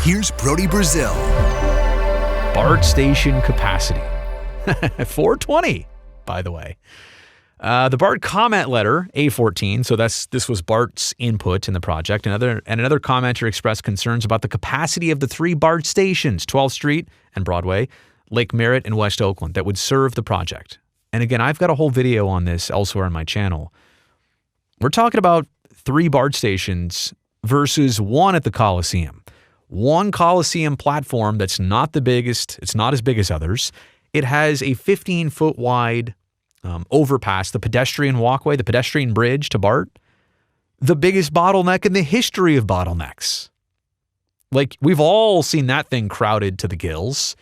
Here's Brody Brazil. Bart station capacity. 420, by the way. The Bart comment letter, A14, so this was Bart's input in the project. Another commenter expressed concerns about the capacity of the three Bart stations, 12th Street and Broadway, Lake Merritt and West Oakland, that would serve the project. And again, I've got a whole video on this elsewhere on my channel. We're talking about three Bart stations versus one at the Coliseum. One Coliseum platform that's not the biggest, it's not as big as others. It has a 15-foot wide overpass, the pedestrian walkway, the pedestrian bridge to Bart, the biggest bottleneck in the history of bottlenecks. Like, we've all seen that thing crowded to the gills.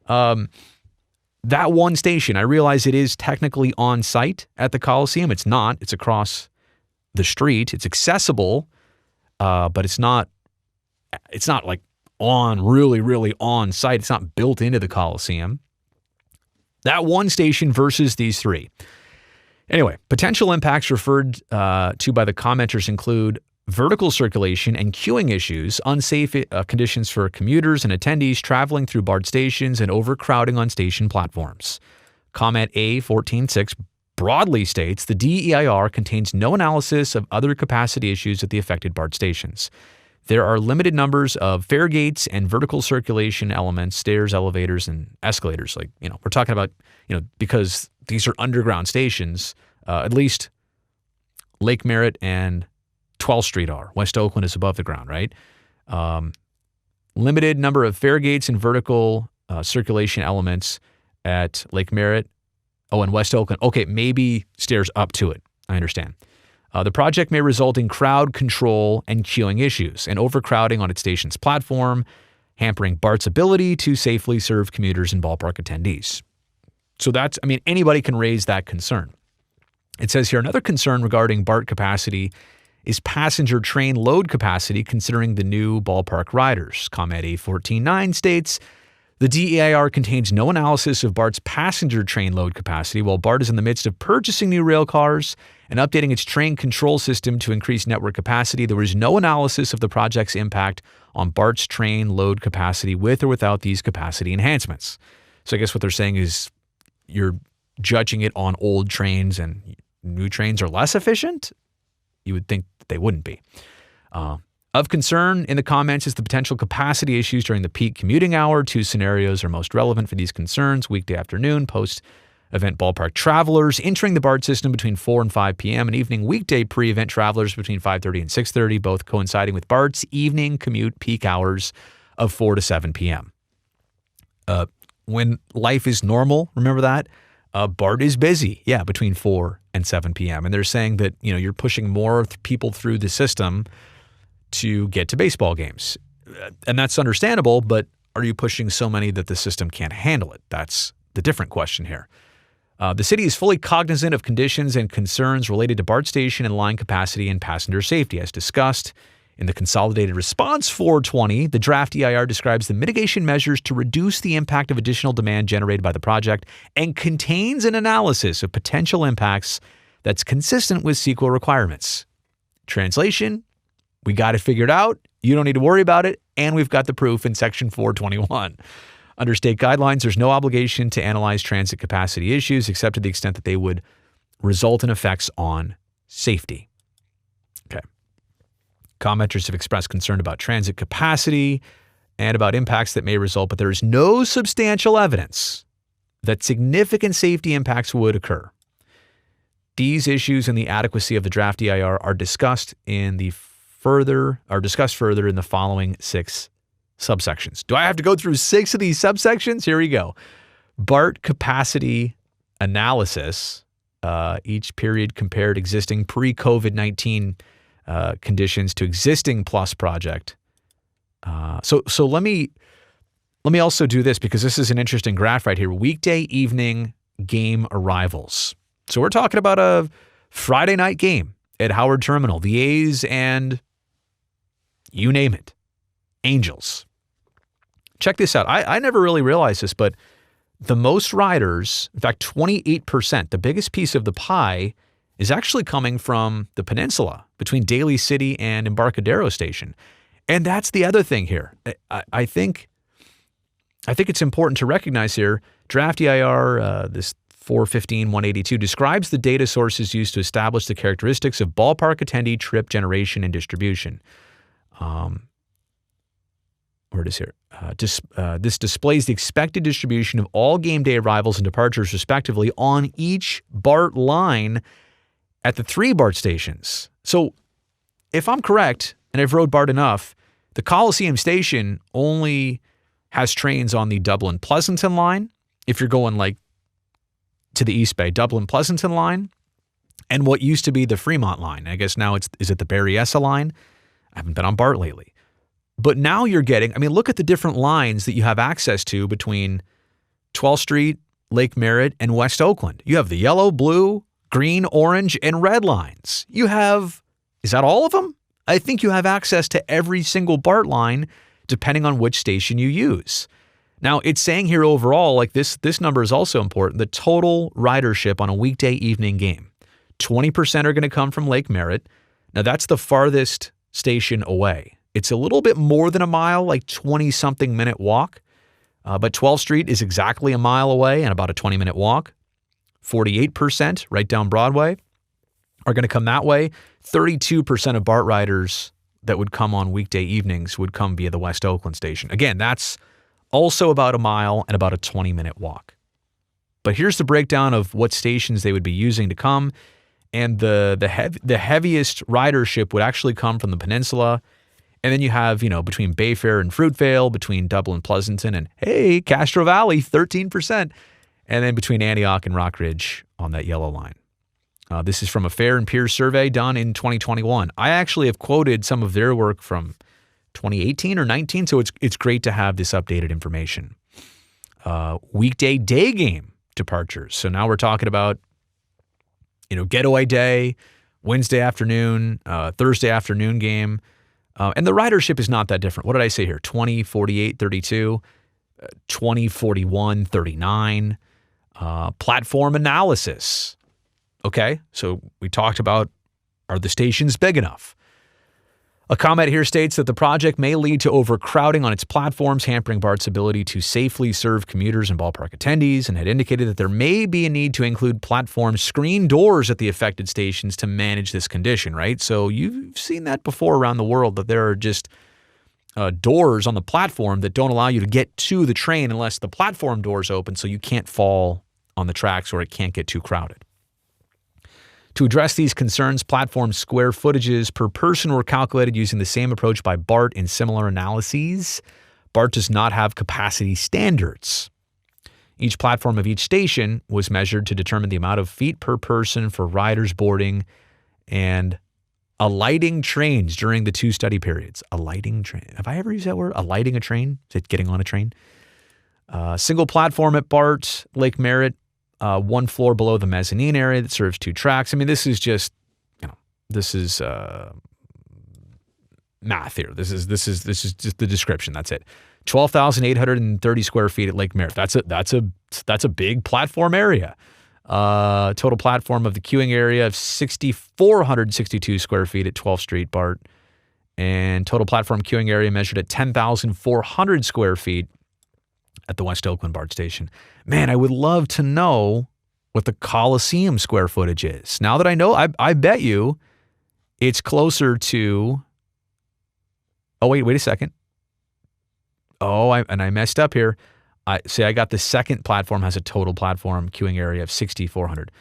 That one station, I realize it is technically on site at the Coliseum. It's not. It's across the street. It's accessible, but it's not like really on site. It's not built into the Coliseum. That one station versus these three. Anyway, potential impacts referred to by the commenters include vertical circulation and queuing issues, unsafe conditions for commuters and attendees traveling through BART stations, and overcrowding on station platforms. Comment A14.6 broadly states the DEIR contains no analysis of other capacity issues at the affected BART stations. There are limited numbers of fare gates and vertical circulation elements, stairs, elevators, and escalators. We're talking about, because these are underground stations, at least Lake Merritt and 12th Street are. West Oakland is above the ground, right? Limited number of fare gates and vertical circulation elements at Lake Merritt. Oh, and West Oakland. Okay, maybe stairs up to it. I understand. The project may result in crowd control and queuing issues and overcrowding on its station's platform, hampering BART's ability to safely serve commuters and ballpark attendees. So anybody can raise that concern. It says here, another concern regarding BART capacity is passenger train load capacity considering the new ballpark riders. Comment A14.9 states, the DEIR contains no analysis of BART's passenger train load capacity. While BART is in the midst of purchasing new rail cars and updating its train control system to increase network capacity, there is no analysis of the project's impact on BART's train load capacity with or without these capacity enhancements. So I guess what they're saying is you're judging it on old trains and new trains are less efficient? You would think that they wouldn't be. Of concern in the comments is the potential capacity issues during the peak commuting hour. Two scenarios are most relevant for these concerns. Weekday afternoon, post-event ballpark travelers entering the BART system between 4 and 5 p.m. and evening weekday pre-event travelers between 5:30 and 6:30, both coinciding with BART's evening commute peak hours of 4 to 7 p.m. When life is normal, remember that? BART is busy, between 4 and 7 p.m. And they're saying that, you're pushing more people through the system to get to baseball games. And that's understandable, but are you pushing so many that the system can't handle it? That's the different question here. The city is fully cognizant of conditions and concerns related to BART station and line capacity and passenger safety. As discussed in the Consolidated Response 420, the draft EIR describes the mitigation measures to reduce the impact of additional demand generated by the project and contains an analysis of potential impacts that's consistent with CEQA requirements. Translation, we got it figured out. You don't need to worry about it. And we've got the proof in Section 421. Under state guidelines, there's no obligation to analyze transit capacity issues except to the extent that they would result in effects on safety. Okay. Commenters have expressed concern about transit capacity and about impacts that may result, but there is no substantial evidence that significant safety impacts would occur. These issues and the adequacy of the draft EIR are discussed further in the following 6 subsections. Do I have to go through 6 of these subsections? Here we go. BART capacity analysis. Each period compared existing pre-COVID-19 conditions to existing plus project. So let me also do this because this is an interesting graph right here. Weekday evening game arrivals. So we're talking about a Friday night game at Howard Terminal. The A's and you name it, Angels. Check this out. I never really realized this, but the most riders, in fact, 28%, the biggest piece of the pie, is actually coming from the peninsula between Daly City and Embarcadero Station. And that's the other thing here. I think it's important to recognize here, Draft EIR, this 415-182, describes the data sources used to establish the characteristics of ballpark attendee trip generation and distribution. Where it is here. This displays the expected distribution of all game day arrivals and departures, respectively, on each BART line at the 3 BART stations. So if I'm correct, and I've rode BART enough, the Coliseum station only has trains on the Dublin-Pleasanton line, if you're going like to the East Bay, Dublin-Pleasanton line, and what used to be the Fremont line. I guess now is it the Berryessa line? I haven't been on BART lately. But now you're getting, look at the different lines that you have access to between 12th Street, Lake Merritt, and West Oakland. You have the yellow, blue, green, orange, and red lines. You have, is that all of them? I think you have access to every single BART line depending on which station you use. Now, it's saying here overall, like this number is also important, the total ridership on a weekday evening game. 20% are going to come from Lake Merritt. Now, that's the farthest station away. It's a little bit more than a mile, like 20-something minute walk. But 12th Street is exactly a mile away and about a 20-minute walk. 48%, right down Broadway, are going to come that way. 32% of BART riders that would come on weekday evenings would come via the West Oakland station. Again, that's also about a mile and about a 20-minute walk. But here's the breakdown of what stations they would be using to come. And the heaviest ridership would actually come from the peninsula. And then you have, between Bayfair and Fruitvale, between Dublin, Pleasanton, and, hey, Castro Valley, 13%. And then between Antioch and Rockridge on that yellow line. This is from a Fair and Peers survey done in 2021. I actually have quoted some of their work from 2018 or 19, so it's great to have this updated information. Weekday day game departures. So now we're talking about, getaway day, Wednesday afternoon, Thursday afternoon game. And the ridership is not that different. What did I say here? 20, 48, 32, 20, 41, 39. Platform analysis. Okay, so we talked about, are the stations big enough? A comment here states that the project may lead to overcrowding on its platforms, hampering BART's ability to safely serve commuters and ballpark attendees, and had indicated that there may be a need to include platform screen doors at the affected stations to manage this condition, right? So you've seen that before around the world, that there are just doors on the platform that don't allow you to get to the train unless the platform doors open, so you can't fall on the tracks or it can't get too crowded. To address these concerns, platform square footages per person were calculated using the same approach by BART in similar analyses. BART does not have capacity standards. Each platform of each station was measured to determine the amount of feet per person for riders boarding and alighting trains during the 2 study periods. Alighting train. Have I ever used that word? Alighting a train? Is it getting on a train? Single platform at BART, Lake Merritt, 1 floor below the mezzanine area that serves 2 tracks. This is just, this is math here. This is just the description. That's it. 12,830 square feet at Lake Merritt. That's a big platform area. Total platform of the queuing area of 6,462 square feet at 12th Street BART, and total platform queuing area measured at 10,400 square feet at the West Oakland BART station. Man, I would love to know what the Coliseum square footage is. Now that I know, I bet you it's closer to, wait a second. I messed up here. I got the second platform has a total platform queuing area of 6,400.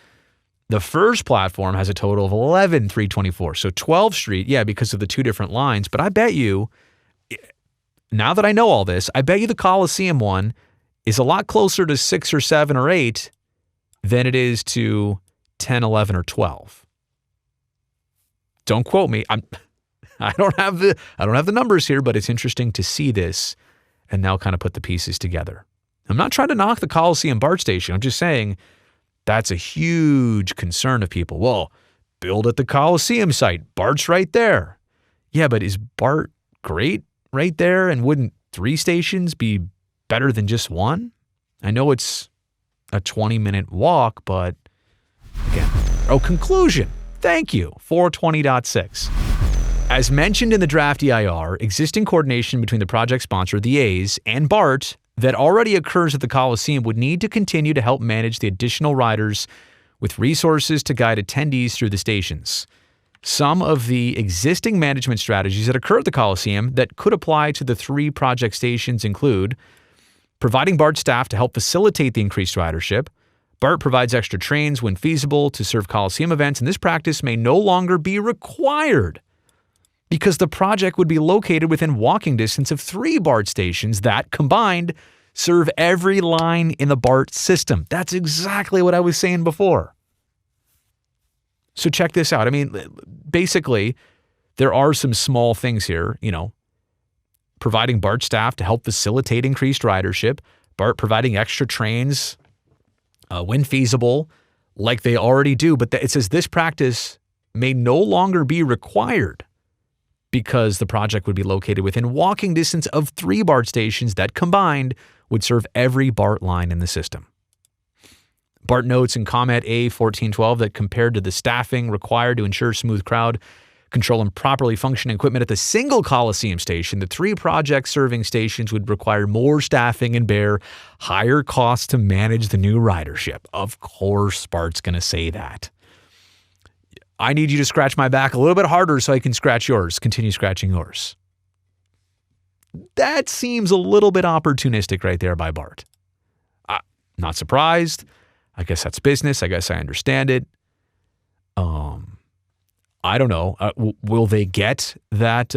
The first platform has a total of 11,324. So 12th Street, because of the 2 different lines. But I bet you, now that I know all this, I bet you the Coliseum one is a lot closer to 6 or 7 or 8 than it is to 10, 11, or 12. Don't quote me. I don't have the numbers here, but it's interesting to see this and now kind of put the pieces together. I'm not trying to knock the Coliseum BART station. I'm just saying that's a huge concern of people. Well, build at the Coliseum site. BART's right there. Yeah, but is BART great right there? And wouldn't 3 stations be better than just 1? I know it's a 20-minute walk, but again, conclusion. Thank you. 420.6. As mentioned in the draft EIR, existing coordination between the project sponsor, the A's, and Bart that already occurs at the Coliseum would need to continue to help manage the additional riders with resources to guide attendees through the stations. Some of the existing management strategies that occur at the Coliseum that could apply to the 3 project stations include providing BART staff to help facilitate the increased ridership. BART provides extra trains when feasible to serve Coliseum events, and this practice may no longer be required because the project would be located within walking distance of 3 BART stations that, combined, serve every line in the BART system. That's exactly what I was saying before. So check this out. I mean, basically, there are some small things here, providing BART staff to help facilitate increased ridership, BART providing extra trains when feasible, like they already do. But it says this practice may no longer be required because the project would be located within walking distance of 3 BART stations that combined would serve every BART line in the system. BART notes in comment A1412 that compared to the staffing required to ensure smooth crowd control and properly functioning equipment at the single Coliseum station, the 3 project serving stations would require more staffing and bear higher costs to manage the new ridership. Of course, BART's going to say that. I need you to scratch my back a little bit harder so I can scratch yours. Continue scratching yours. That seems a little bit opportunistic right there by BART. Not surprised. I guess that's business. I guess I understand it. I don't know. Will they get that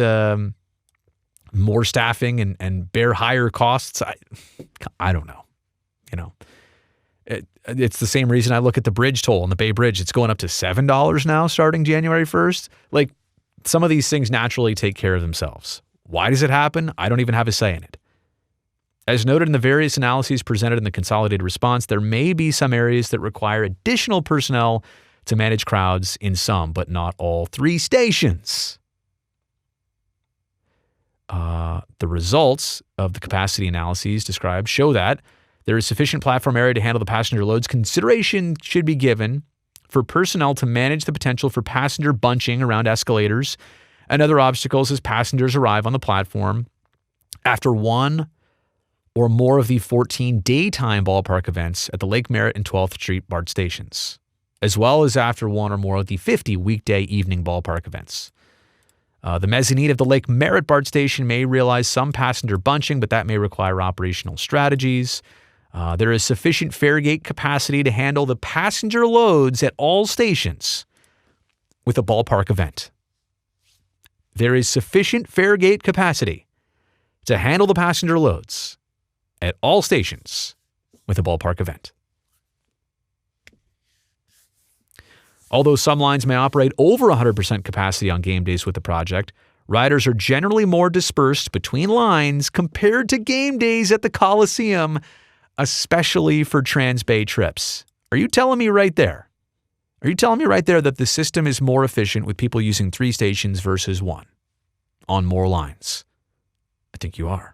more staffing and bear higher costs? I don't know. It's the same reason I look at the bridge toll on the Bay Bridge. It's going up to $7 now starting January 1st. Like, some of these things naturally take care of themselves. Why does it happen? I don't even have a say in it. As noted in the various analyses presented in the consolidated response, there may be some areas that require additional personnel to manage crowds in some, but not all 3 stations. The results of the capacity analyses described show that there is sufficient platform area to handle the passenger loads. Consideration should be given for personnel to manage the potential for passenger bunching around escalators and other obstacles as passengers arrive on the platform after one or more of the 14 daytime ballpark events at the Lake Merritt and 12th Street BART stations, as well as after one or more of the 50 weekday evening ballpark events. The mezzanine of the Lake Merritt BART station may realize some passenger bunching, but that may require operational strategies. There is sufficient fare gate capacity to handle the passenger loads at all stations with a ballpark event. There is sufficient fare gate capacity to handle the passenger loads at all stations with a ballpark event. Although some lines may operate over 100% capacity on game days with the project, riders are generally more dispersed between lines compared to game days at the Coliseum, especially for Trans-Bay trips. Are you telling me right there? Are you telling me right there that the system is more efficient with people using 3 stations versus 1 on more lines? I think you are.